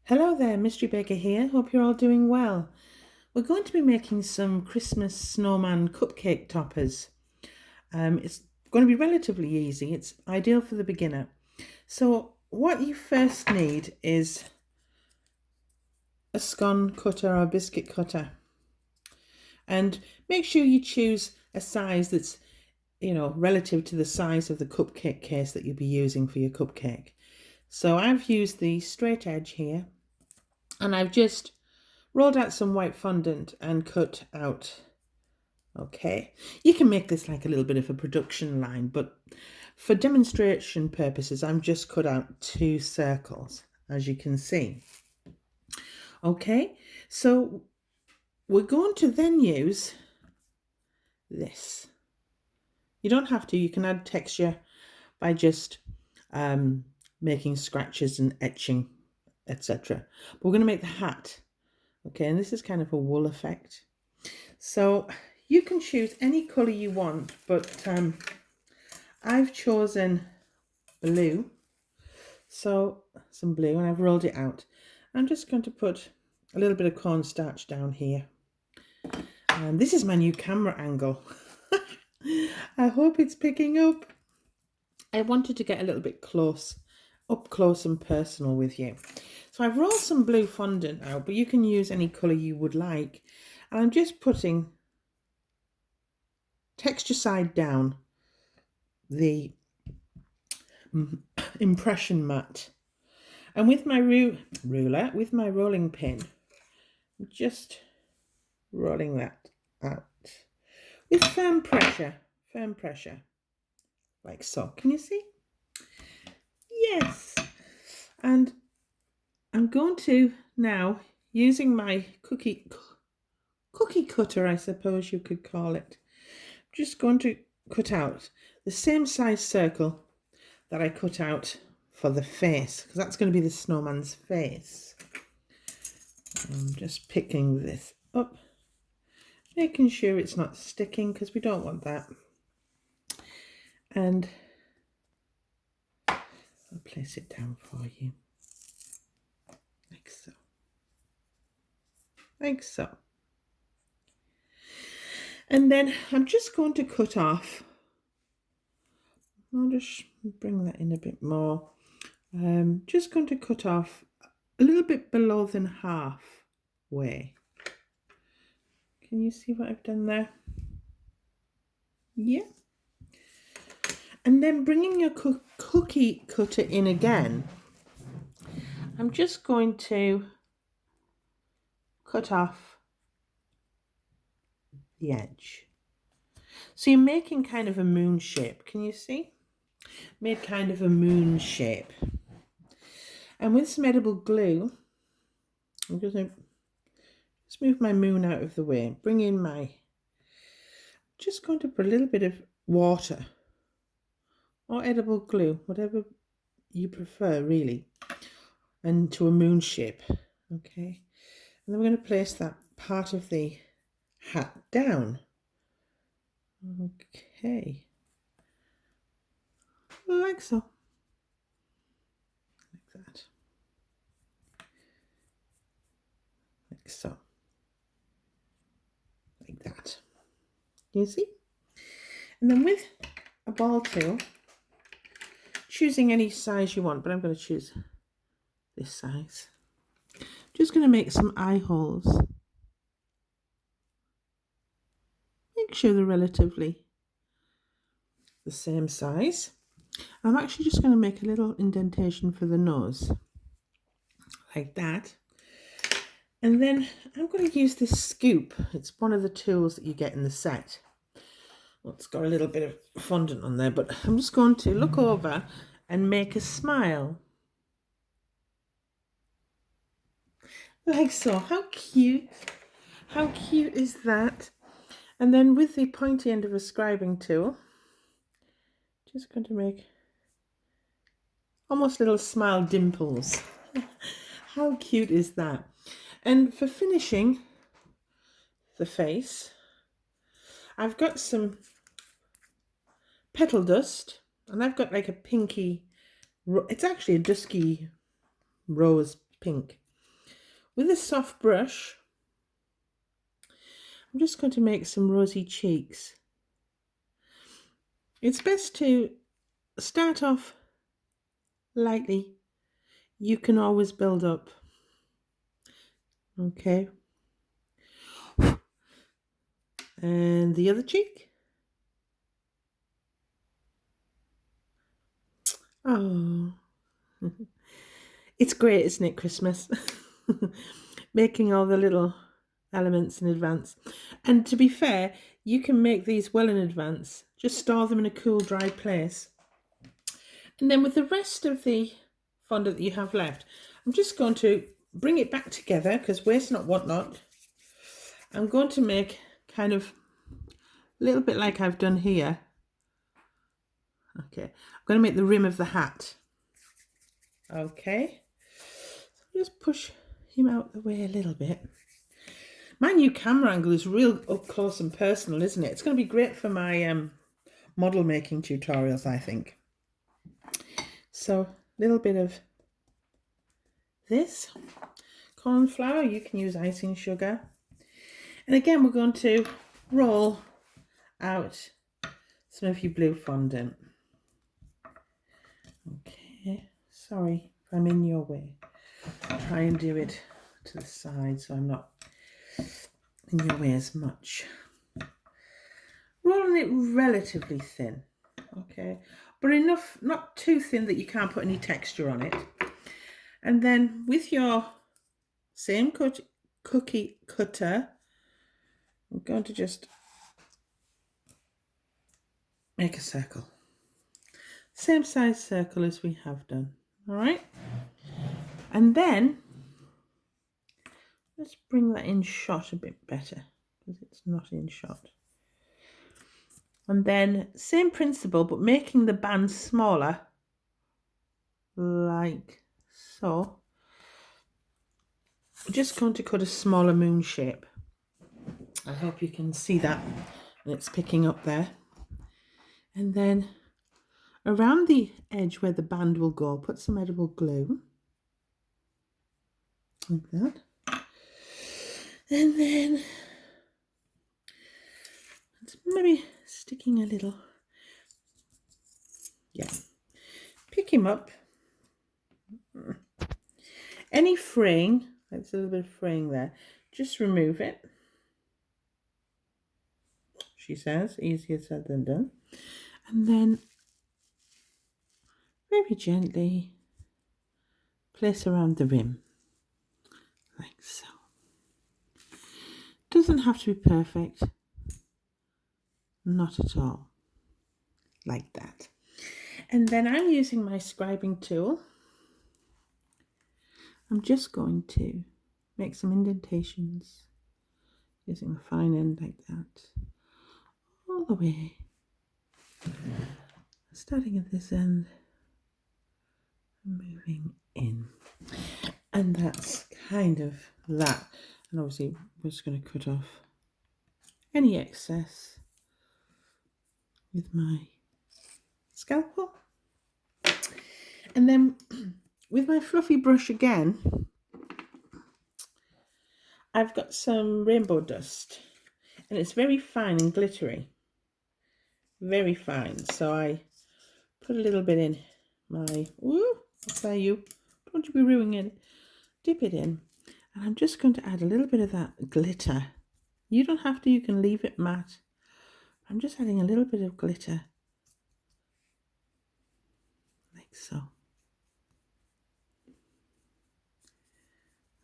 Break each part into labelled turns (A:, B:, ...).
A: Hello there, Mystery Baker here. Hope you're all doing well. We're going to be making some Christmas snowman cupcake toppers. It's going to be relatively easy. It's ideal for the beginner. So what you first need is a scone cutter or a biscuit cutter. And make sure you choose a size that's, relative to the size of the cupcake case that you'll be using for your cupcake. So I've used the straight edge here, and I've just rolled out some white fondant and cut out. Okay, you can make this like a little bit of a production line, but for demonstration purposes, I'm just cut out 2 circles, as you can see. Okay, so we're going to then use this. You don't have to, you can add texture by just making scratches and etching, etc. But we're going to make the hat. Okay, and this is kind of a wool effect. So you can choose any colour you want, but I've chosen blue. So some blue, and I've rolled it out. I'm just going to put a little bit of cornstarch down here. And this is my new camera angle. I hope it's picking up. I wanted to get a little bit up close and personal with you. So I've rolled some blue fondant out, but you can use any colour you would like. And I'm just putting texture side down the impression mat. And with my ruler, with my rolling pin, I'm just rolling that out with firm pressure, like so. Can you see? Yes. And I'm going to now, using my cookie cutter, I suppose you could call it, I'm just going to cut out the same size circle that I cut out for the face, because that's going to be the snowman's face. I'm just picking this up, making sure it's not sticking, because we don't want that. And I'll place it down for you, like so. Like so. And then I'm just going to cut off. I'll just bring that in a bit more. Just going to cut off a little bit below than halfway. Can you see what I've done there? Yeah. And then bringing your cookie cutter in again, I'm just going to cut off the edge. So you're making kind of a moon shape. Can you see? Made kind of a moon shape. And with some edible glue, I'm going to just move my moon out of the way. Bring in my, just going to put a little bit of water or edible glue, whatever you prefer really, into a moon shape. Okay. And then we're going to place that part of the hat down. Okay. Like so. Like that. Like so. Like that. You see? And then with a ball tool, choosing any size you want, but I'm going to choose this size. Just going to make some eye holes. Make sure they're relatively the same size. I'm actually just going to make a little indentation for the nose, like that. And then I'm going to use this scoop. It's one of the tools that you get in the set. Well, it's got a little bit of fondant on there, but I'm just going to look over and make a smile. Like so. How cute. How cute is that? And then with the pointy end of a scribing tool, just going to make almost little smile dimples. How cute is that? And for finishing the face, I've got some petal dust, and I've got like a pinky, it's actually a dusky rose pink. With a soft brush, I'm just going to make some rosy cheeks. It's best to start off lightly. You can always build up. Okay. And the other cheek. Oh. It's great, isn't it, Christmas? Making all the little elements in advance. And to be fair, you can make these well in advance. Just store them in a cool, dry place. And then with the rest of the fondant that you have left, I'm just going to bring it back together, because waste not, want not. I'm going to make kind of a little bit like I've done here. Okay, I'm going to make the rim of the hat. Okay, so just push him out the way a little bit. My new camera angle is real up close and personal, isn't it? It's going to be great for my model making tutorials, I think. So a little bit of this corn flour. You can use icing sugar. And again, we're going to roll out some of your blue fondant. Okay, sorry if I'm in your way. Try and do it to the side so I'm not in your way as much. Rolling it relatively thin, okay, but enough, not too thin that you can't put any texture on it. And then with your same cookie cutter, I'm going to just make a circle. Same size circle as we have done, all right? And then let's bring that in shot a bit better, because it's not in shot. And then same principle, but making the band smaller, like so. We're just going to cut a smaller moon shape. I hope you can see that, and it's picking up there. And then around the edge where the band will go, put some edible glue, like that. And then it's maybe sticking a little, yeah. Pick him up. Any fraying, there's a little bit of fraying there, just remove it. She says, easier said than done. And then very gently place around the rim, like so. Doesn't have to be perfect, not at all, like that. And then I'm using my scribing tool. I'm just going to make some indentations using the fine end like that, all the way, starting at this end, moving in. And that's kind of that. And obviously we're just going to cut off any excess with my scalpel. And then with my fluffy brush again, I've got some rainbow dust, and it's very fine and glittery, very fine. So I put a little bit in my, woo, what's that you? Don't you be ruining it. Dip it in, and I'm just going to add a little bit of that glitter. You don't have to, you can leave it matte. I'm just adding a little bit of glitter, like so.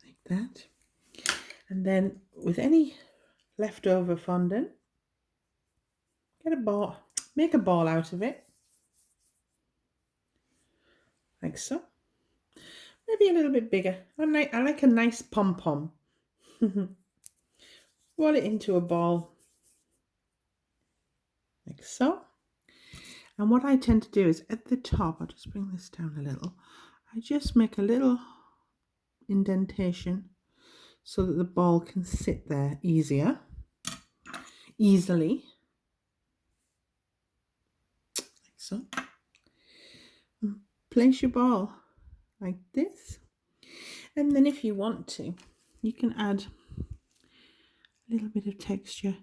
A: Like that. And then with any leftover fondant, get a ball, make a ball out of it, like so. Maybe a little bit bigger. I like a nice pom-pom. Roll it into a ball, like so. And what I tend to do is at the top, I'll just bring this down a little, I just make a little indentation so that the ball can sit there easily. Like so. And place your ball like this. And then if you want to, you can add a little bit of texture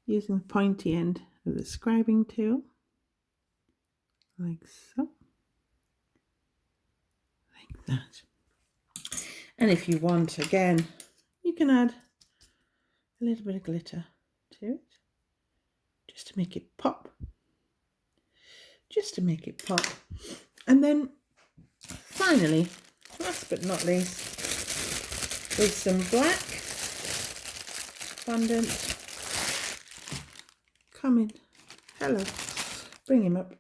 A: using the pointy end of the scribing tool, like so, like that. And if you want, again, you can add a little bit of glitter to it, just to make it pop. Just to make it pop. And then finally, last but not least, with some black fondant. Come in. Hello. Bring him up.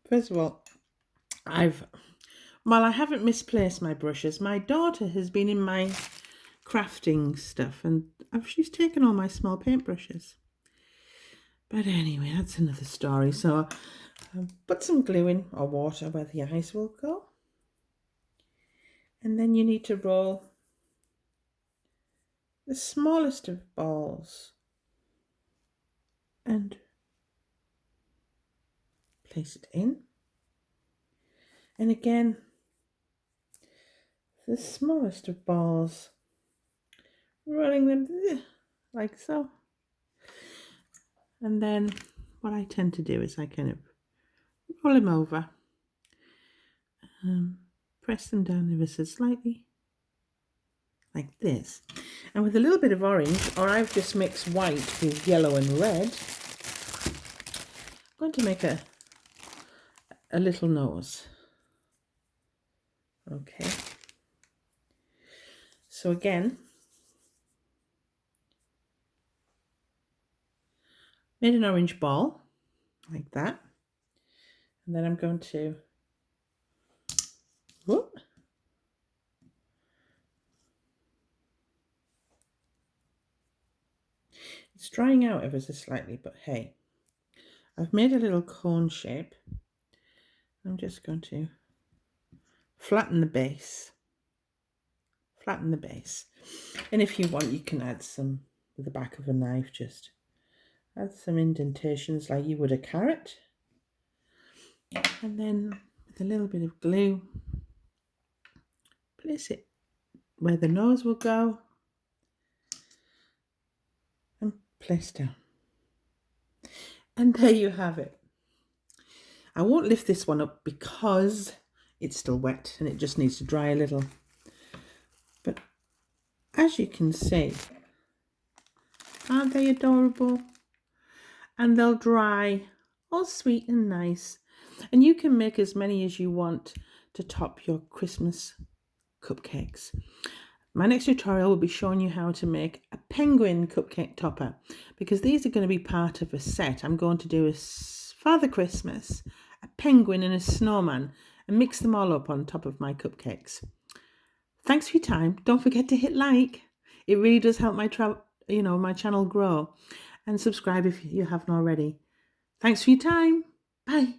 A: First of all, I haven't misplaced my brushes. My daughter has been in my crafting stuff and she's taken all my small paintbrushes. But anyway, that's another story. So put some glue in or water where the eyes will go. And then you need to roll the smallest of balls and place it in. And again, the smallest of balls, rolling them like so. And then what I tend to do is I kind of roll them over, press them down ever so slightly, like this. And with a little bit of orange, or I've just mixed white with yellow and red, I'm going to make a little nose. Okay. So again, made an orange ball, like that. And then I'm going to, whoop, it's drying out ever so slightly, but hey, I've made a little cone shape. I'm just going to flatten the base. Flatten the base. And if you want, you can add some with the back of a knife, just add some indentations like you would a carrot. And then with a little bit of glue, place it where the nose will go and place down. And there you have it. I won't lift this one up because it's still wet and it just needs to dry a little. But as you can see, aren't they adorable? And they'll dry all sweet and nice. And you can make as many as you want to top your Christmas cupcakes. My next tutorial will be showing you how to make a penguin cupcake topper, because these are going to be part of a set. I'm going to do a Father Christmas, a penguin and a snowman, and mix them all up on top of my cupcakes. Thanks for your time. Don't forget to hit like. It really does help my channel grow. And subscribe if you haven't already. Thanks for your time. Bye.